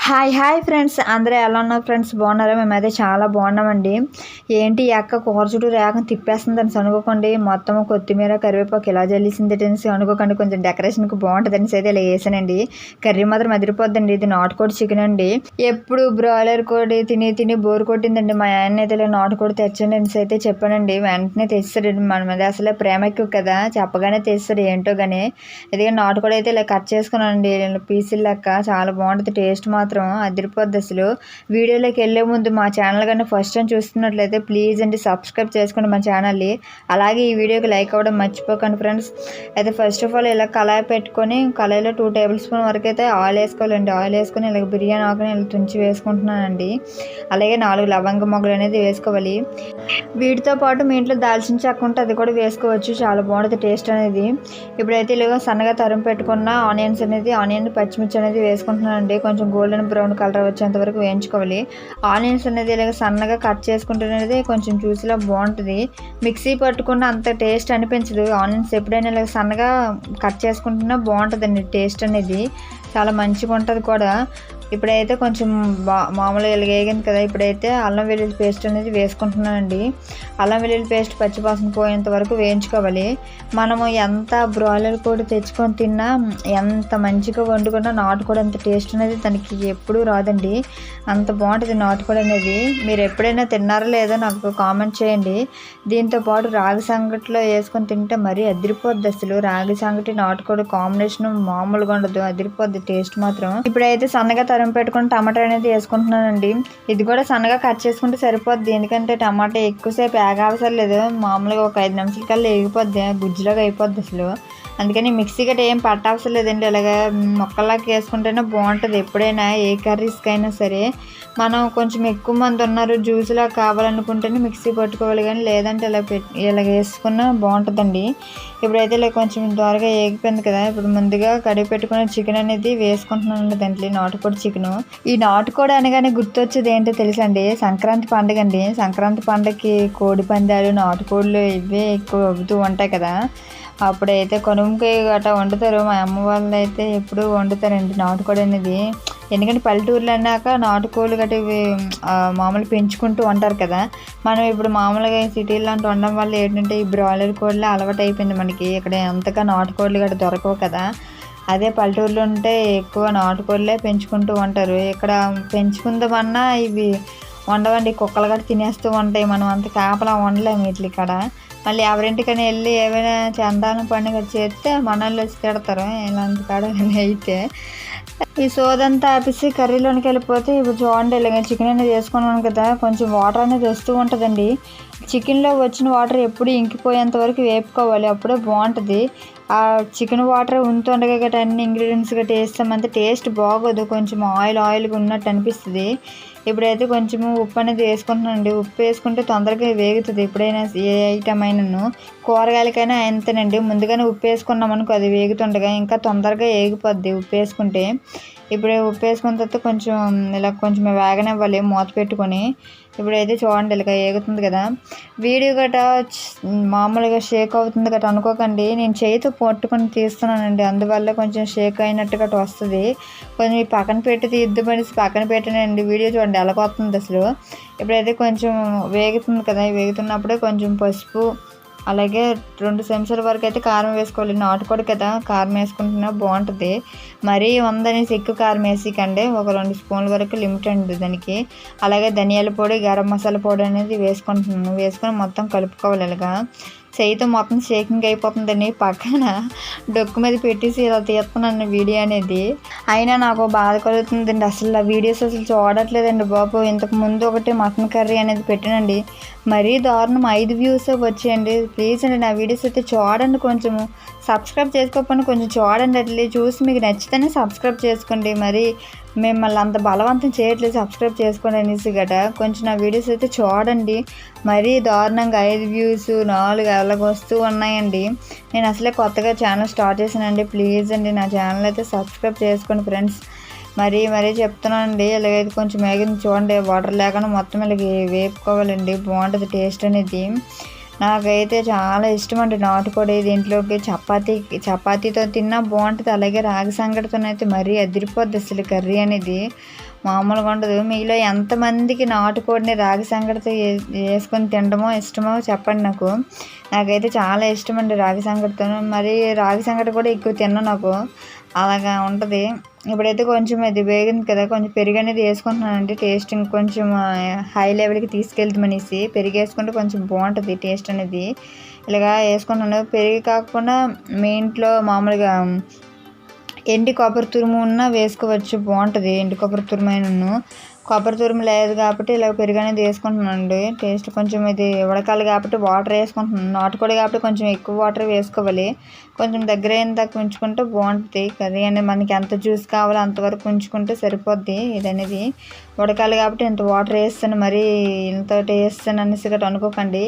Hi friends, అందరూ ఎలా ఉన్నారు ఫ్రెండ్స్? బాగున్నారా? మేమైతే చాలా బాగున్నామండి. ఏంటి ఈ అక్క కూర చుట్టూ రేఖను తిప్పేస్తుంది అని అనుకోకండి. మొత్తం కొత్తిమీర కరివేపాకు ఇలా జల్లిసింది అనేసి అనుకోకండి. కొంచెం డెకరేషన్కి బాగుంటుంది అనేసి అయితే ఇలా వేసానండి. కర్రీ మాత్రం అదిరిపోద్దండి. ఇది నాటుకోడి చికెన్ అండి. ఎప్పుడు బ్రాయిలర్ కోడి తిని బోర్ కొట్టిందండి. మా ఆయన అయితే ఇలా నాటుకోడి తెచ్చండి అనేసి అయితే చెప్పానండి. వెంటనే తెస్తాడండి. మన మీద అసలే ప్రేమ ఎక్కువ కదా, చెప్పగానే తెస్తాడు ఏంటో కానీ. ఇదిగా నాటుకోడి అయితే ఇలా కట్ చేసుకున్నానండి పీసులు లెక్క. చాలా బాగుంటుంది, టేస్ట్ మాత్రం అదిరిపోద్ది అసలు. వీడియోలోకి వెళ్ళే ముందు మా ఛానల్ కానీ ఫస్ట్ టైం చూస్తున్నట్లయితే ప్లీజ్ అండి సబ్స్క్రైబ్ చేసుకోండి మా ఛానల్ని. అలాగే ఈ వీడియోకి లైక్ అవ్వడం మర్చిపోకండి ఫ్రెండ్స్. అయితే ఫస్ట్ ఆఫ్ ఆల్ ఇలా కళాయి పెట్టుకొని కళాయిలో 2 టేబుల్ స్పూన్ వరకు అయితే ఆయిల్ వేసుకోవాలండి. ఆయిల్ వేసుకొని ఇలా బిర్యానీ ఆకుని ఇలా తుంచి వేసుకుంటున్నానండి. అలాగే 4 లవంగ మొగ్గలు అనేది వేసుకోవాలి. వీటితో పాటు మీ ఇంట్లో దాల్చిన చెక్క ఉంటే అది కూడా వేసుకోవచ్చు, చాలా బాగుంటుంది టేస్ట్ అనేది. ఇప్పుడైతే ఇలా సన్నగా తరిమి పెట్టుకున్న ఆనియన్ పచ్చిమిర్చి అనేది వేసుకుంటున్నానండి. కొంచెం గోల్డెన్ బ్రౌన్ కలర్ వచ్చేంత వరకు వేయించుకోవాలి. ఆనియన్స్ అనేది ఇలా సన్నగా కట్ చేసుకుంటున్నది కొంచెం జ్యూసీలా బాగుంటుంది. మిక్సీ పట్టుకున్న అంత టేస్ట్ అనిపించదు. ఆనియన్స్ ఎప్పుడైనా ఇలా సన్నగా కట్ చేసుకుంటున్నా బాగుంటుందండి టేస్ట్ అనేది, చాలా మంచిగా ఉంటుంది కూడా. ఇప్పుడైతే కొంచెం మామూలుగా వేగింది కదా. ఇప్పుడైతే అల్లం వెల్లుల్లి పేస్ట్ అనేది వేసుకుంటున్నానండి. అల్లం వెల్లుల్లి పేస్ట్ పచ్చివాసన పోయేంత వరకు వేయించుకోవాలి. మనము ఎంత బ్రాయిలర్ కోడి తెచ్చుకొని తిన్నా, ఎంత మంచిగా వండుకున్నా నాటుకోడి అంత టేస్ట్ అనేది తనకి ఎప్పుడూ రాదండి. అంత బాగుంటుంది నాటుకోడి అనేది. మీరు ఎప్పుడైనా తిన్నారో లేదో నాకు కామెంట్ చేయండి. దీంతో పాటు రాగి సంగటిలో వేసుకొని తింటే మరీ అదిరిపోద్ది అసలు. రాగి సంగటి నాటుకోడి కాంబినేషన్ మామూలుగా ఉండదు, అదిరిపోద్ది టేస్ట్ మాత్రం. ఇప్పుడైతే సన్నగా తరిమి పెట్టుకుని టమాటా అనేది వేసుకుంటున్నానండి. ఇది కూడా సన్నగా కట్ చేసుకుంటే సరిపోద్ది, ఎందుకంటే టమాటా ఎక్కువసేపు అవసరం లేదు. మామూలుగా ఒక 5 నిమిషాల కల్లా వేగిపోద్ది, గుజ్జులాగా అయిపోద్ది అసలు. అందుకని మిక్సీ గట్ట ఏం పట్టవసరం లేదండి. ఇలాగ మొక్కలాగా వేసుకుంటేనే బాగుంటుంది ఎప్పుడైనా ఏ కర్రీస్కి అయినా సరే. మనం కొంచెం ఎక్కువ మంది ఉన్నారు, జ్యూస్లా కావాలనుకుంటేనే మిక్సీ పట్టుకోవాలి, కానీ లేదంటే ఇలా వేసుకున్నా బాగుంటుందండి. ఇప్పుడైతే ఇలా కొంచెం త్వరగా వేగిపోయింది కదా. ఇప్పుడు ముందుగా కడిగి పెట్టుకున్న చికెన్ అనేది వేసుకుంటున్నానండి దాంట్లో, నాటుకోడి చికెన్. ఈ నాటుకోడి అనగానే గుర్తొచ్చేది ఏంటో తెలుసండి, సంక్రాంతి పండుగ అండి. సంక్రాంతి పండుగకి కోడి పందాలు, నాటుకోళ్ళు ఇవే ఎక్కువ అవుతూ ఉంటాయి కదా. అప్పుడైతే కొనుమకాయ గట్రా వండుతారు. మా అమ్మ వాళ్ళు అయితే ఎప్పుడూ వండుతారండి నాటుకోడి అనేది. ఎందుకంటే పల్లెటూరులో అన్నాక నాటుకోళ్ళు గట్రా మామూలు పెంచుకుంటూ ఉంటారు కదా. మనం ఇప్పుడు మామూలుగా సిటీలో లాంటి ఉండడం వల్ల ఏంటంటే ఈ బ్రాయిలర్ కోళ్ళే అలవాటు అయిపోయింది మనకి. ఇక్కడ అంతగా నాటుకోళ్ళు గట్రా దొరకవు కదా. అదే పల్లెటూరులో ఉంటే ఎక్కువ నాటుకోళ్ళే పెంచుకుంటూ ఉంటారు. ఇక్కడ పెంచుకుందామన్నా ఇవి వండవండి, కుక్కలు గట్రా తినేస్తూ ఉంటాయి. మనం అంత కాపలా వండలేము వీటికి ఇక్కడ. మళ్ళీ ఎవరింటికైనా వెళ్ళి ఏమైనా చందాన పండుగ చేస్తే మనల్ని వచ్చి తిడతారు ఇలాంటి కాడ అయితే. ఈ సోదంతా ఆపేసి కర్రీలోనికి వెళ్ళిపోతే ఇప్పుడు చూడండి ఇలాగ చికెన్ అనేది వేసుకున్నాను కదా. కొంచెం వాటర్ అనేది వస్తూ ఉంటుందండి. చికెన్లో వచ్చిన వాటర్ ఎప్పుడు ఇంకిపోయేంత వరకు వేపుకోవాలి, అప్పుడే బాగుంటుంది. ఆ చికెన్ వాటర్ ఉంటుండగా గట్రా అన్ని ఇంగ్రీడియంట్స్ గట్రా వేస్తామంటే టేస్ట్ బాగోదు, కొంచెం ఆయిల్గా ఉన్నట్టు అనిపిస్తుంది. ఇప్పుడైతే కొంచెం ఉప్పు అనేది వేసుకుంటున్నానండి. ఉప్పు వేసుకుంటే తొందరగా వేగుతుంది ఎప్పుడైనా ఏ ఐటమ్ అయినాను. కూరగాయలకైనా అంతేనండి, ముందుగానే ఉప్పు వేసుకున్నాం అనుకో అది వేగుతుండగా ఇంకా తొందరగా వేగిపోద్ది ఉప్పు వేసుకుంటే. ఇప్పుడు ఉప్పు వేసుకున్న తర్వాత కొంచెం ఇలా కొంచెం వేగనివ్వాలి మూత పెట్టుకొని. ఇప్పుడైతే చూడండి ఇలాగ వేగుతుంది కదా. వీడియో గట్రా మామూలుగా షేక్ అవుతుంది గట్రా అనుకోకండి, నేను చేతితో పట్టుకొని తీస్తున్నానండి, అందువల్ల కొంచెం షేక్ అయినట్టు గట్రా వస్తుంది. కొంచెం పక్కన పెట్టి తీద్దామనేసి పక్కన పెట్టానండి. వీడియో చూడండి ఎలా వస్తుంది అసలు. ఇప్పుడైతే కొంచెం వేగుతుంది కదా, వేగుతున్నప్పుడే కొంచెం పసుపు, అలాగే 2 చెంచాల వరకు అయితే కారం వేసుకోవాలి. నాటుకోడి కదా, కారం వేసుకుంటున్నా బాగుంటుంది. మరీ ఉందనేసి ఎక్కువ కారం వేసికండి, ఒక 2 స్పూన్ల వరకు లిమిట్ అండి దానికి. అలాగే ధనియాల పొడి, గరం మసాలా పొడి అనేది వేసుకుంటున్నాను. వేసుకొని మొత్తం కలుపుకోవాలి. ఇలాగా చేయితో మొత్తం షేకింగ్ అయిపోతుందని పక్కన డొక్కు మీద పెట్టేసి ఇలా తీస్తున్నాను వీడియో అనేది. అయినా నాకు బాధ కలుగుతుందండి, అసలు ఆ వీడియోస్ అసలు చూడట్లేదండి బాబు. ఇంతకు ముందు ఒకటి మటన్ కర్రీ అనేది పెట్టానండి, మరీ దారుణం 5 వ్యూస్ వచ్చాయండి. ప్లీజ్ అండి నా వీడియోస్ అయితే చూడండి, కొంచెము సబ్స్క్రైబ్ చేసుకోకపోయినా కొంచెం చూడండి. అట్లే చూసి మీకు నచ్చితేనే సబ్స్క్రైబ్ చేసుకోండి. మరి మిమ్మల్ని అంత బలవంతం చేయట్లేదు సబ్స్క్రైబ్ చేసుకోండి అనేసి గట. కొంచెం నా వీడియోస్ అయితే చూడండి. మరీ దారుణంగా 5 వ్యూస్ 4 అలాగ వస్తూ ఉన్నాయండి. నేను అసలే కొత్తగా ఛానల్ స్టార్ట్ చేశానండి. ప్లీజ్ అండి నా ఛానల్ అయితే సబ్స్క్రైబ్ చేసుకోండి ఫ్రెండ్స్. మరీ చెప్తున్నానండి. ఇలాగైతే కొంచెం వేగింది చూడండి, వాటర్ లేకుండా మొత్తం ఇలాగ వేపుకోవాలండి, బాగుంటుంది టేస్ట్ అనేది. నాకైతే చాలా ఇష్టం అండి నాటుకోడి. దీంట్లోకి చపాతీతో తిన్నా బాగుంటుంది, అలాగే రాగి సంగటితోనైతే మరీ అదిరిపోద్ది అసలు కర్రీ అనేది. మామూలుగా ఉండదు. మీలో ఎంతమందికి నాటుకోడిని రాగి సంగటితో వేసుకొని తినడమో ఇష్టమో చెప్పండి నాకు. నాకైతే చాలా ఇష్టం అండి రాగి సంగటితో. మరి రాగి సంగటి కూడా ఎక్కువ తిన్నాను నాకు, అలాగా ఉంటుంది. ఇప్పుడైతే కొంచెం ఇది వేగింది కదా, కొంచెం పెరుగు అనేది వేసుకుంటున్నానండి. టేస్ట్ ఇంకొంచెం హై లెవెల్కి తీసుకెళ్తామనేసి పెరుగు వేసుకుంటే కొంచెం బాగుంటుంది టేస్ట్ అనేది. ఇలాగా వేసుకుంటున్నాను. పెరుగు కాకుండా మీ ఇంట్లో మామూలుగా ఎండి కొబ్బరి తురుము ఉన్న వేసుకోవచ్చు, బాగుంటుంది. ఎండి కొబ్బరి తురుమైనను కొబ్బరి తురుము లేదు కాబట్టి ఇలా పెరుగు అనేది వేసుకుంటున్నానండి. టేస్ట్ కొంచెం ఇది ఉడకాలి కాబట్టి వాటర్ వేసుకుంటున్నాను. నాటుకోడి కాబట్టి కొంచెం ఎక్కువ వాటర్ వేసుకోవాలి. కొంచెం దగ్గర అయిన దాకా ఉంచుకుంటే బాగుంటుంది కర్రీ అనేది. మనకి ఎంత జ్యూస్ కావాలో అంతవరకు ఉంచుకుంటే సరిపోద్ది. ఇది అనేది ఉడకాలి కాబట్టి ఇంత వాటర్ వేస్తాను, మరి ఇంత వేస్తాను అనేసి గట్రా అనుకోకండి.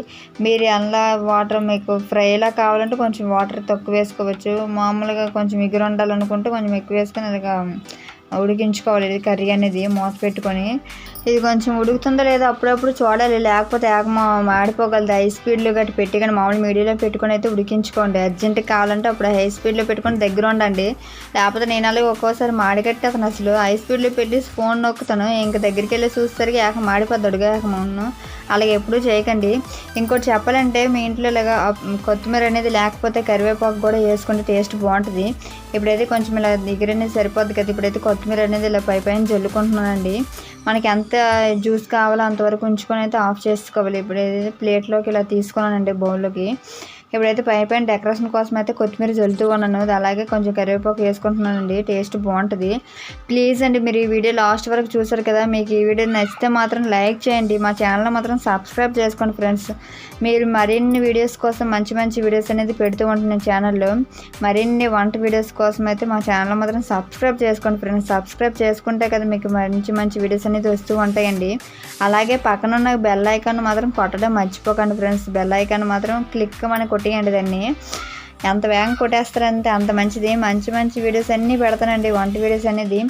మీరు అలా వాటర్ మీకు ఫ్రైలా కావాలంటే కొంచెం వాటర్ తక్కువ వేసుకోవచ్చు. మామూలుగా కొంచెం ఎగురు ఉండాలనుకుంటే కొంచెం ఎక్కువ వేసుకొని ఇలాగా ఉడికించుకోవాలి ఇది కర్రీ అనేది మూత పెట్టుకొని. ఇది కొంచెం ఉడుకుతుందో లేదో అప్పుడప్పుడు చూడాలి, లేకపోతే మాడిపోగలదు. హై స్పీడ్లో గట్టి పెట్టి కానీ మామూలు మీడియంలో పెట్టుకొని అయితే ఉడికించుకోండి. అర్జెంట్గా కావాలంటే అప్పుడు హై స్పీడ్లో పెట్టుకొని దగ్గర ఉండండి. లేకపోతే నేను అలాగే ఒక్కోసారి మాడికట్టి అతను అసలు హై స్పీడ్లో పెట్టి ఫోన్ నొక్కుతాను, ఇంక దగ్గరికి వెళ్ళి చూసేసరికి మాడిపోద్ది అడుగు. అలాగే ఎప్పుడూ చేయకండి. ఇంకోటి చెప్పాలంటే మీ ఇంట్లో ఇలాగా కొత్తిమీర అనేది లేకపోతే కరివేపాకు కూడా వేసుకుంటే టేస్ట్ బాగుంటుంది. ఇప్పుడైతే కొంచెం ఇలా దగ్గర అనేది సరిపోద్ది కదా. ఇప్పుడైతే కొత్తిమీర అనేది ఇలా పైన జల్లుకుంటున్నానండి. మనకి ఎంత జ్యూస్ కావాలో అంతవరకు ఉంచుకొని అయితే ఆఫ్ చేసుకోవాలి. ఇప్పుడైతే ప్లేట్లోకి ఇలా తీసుకున్నానండి, బౌల్లోకి. ఇప్పుడైతే పైన డెకరేషన్ కోసం అయితే కొత్తిమీర జల్లుతూ ఉన్నాను. అలాగే కొంచెం కరివేపాకు వేసుకుంటున్నానండి, టేస్ట్ బాగుంటుంది. ప్లీజ్ అండి, మీరు ఈ వీడియో లాస్ట్ వరకు చూసారు కదా, మీకు ఈ వీడియో నచ్చితే మాత్రం లైక్ చేయండి. మా ఛానల్ మాత్రం సబ్స్క్రైబ్ చేసుకోండి ఫ్రెండ్స్. మీరు మరిన్ని వీడియోస్ కోసం మంచి మంచి వీడియోస్ అనేది పెడుతూ ఉంటున్నాను ఛానల్లో. మరిన్ని వంట వీడియోస్ కోసం అయితే మా ఛానల్ మాత్రం సబ్స్క్రైబ్ చేసుకోండి ఫ్రెండ్స్. సబ్స్క్రైబ్ చేసుకుంటే కదా మీకు మంచి మంచి వీడియోస్ అనేది వస్తూ ఉంటాయండి. అలాగే పక్కన ఉన్న బెల్ ఐకాన్ మాత్రం కొట్టడం మర్చిపోకండి ఫ్రెండ్స్. బెల్ ఐకాన్ మాత్రం క్లిక్ అని కొట్టేయండి దాన్ని. ఎంత వేగంగా కొట్టేస్తారంటే అంత మంచిది. మంచి మంచి వీడియోస్ అన్నీ పెడతానండి, వంట వీడియోస్ అనేది.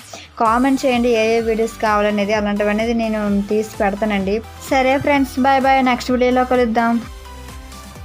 కామెంట్ చేయండి ఏ వీడియోస్ కావాలనేది, అలాంటివి అనేది నేను తీసి పెడతానండి. సరే ఫ్రెండ్స్, బాయ్ బాయ్. నెక్స్ట్ వీడియోలో కలుద్దాం.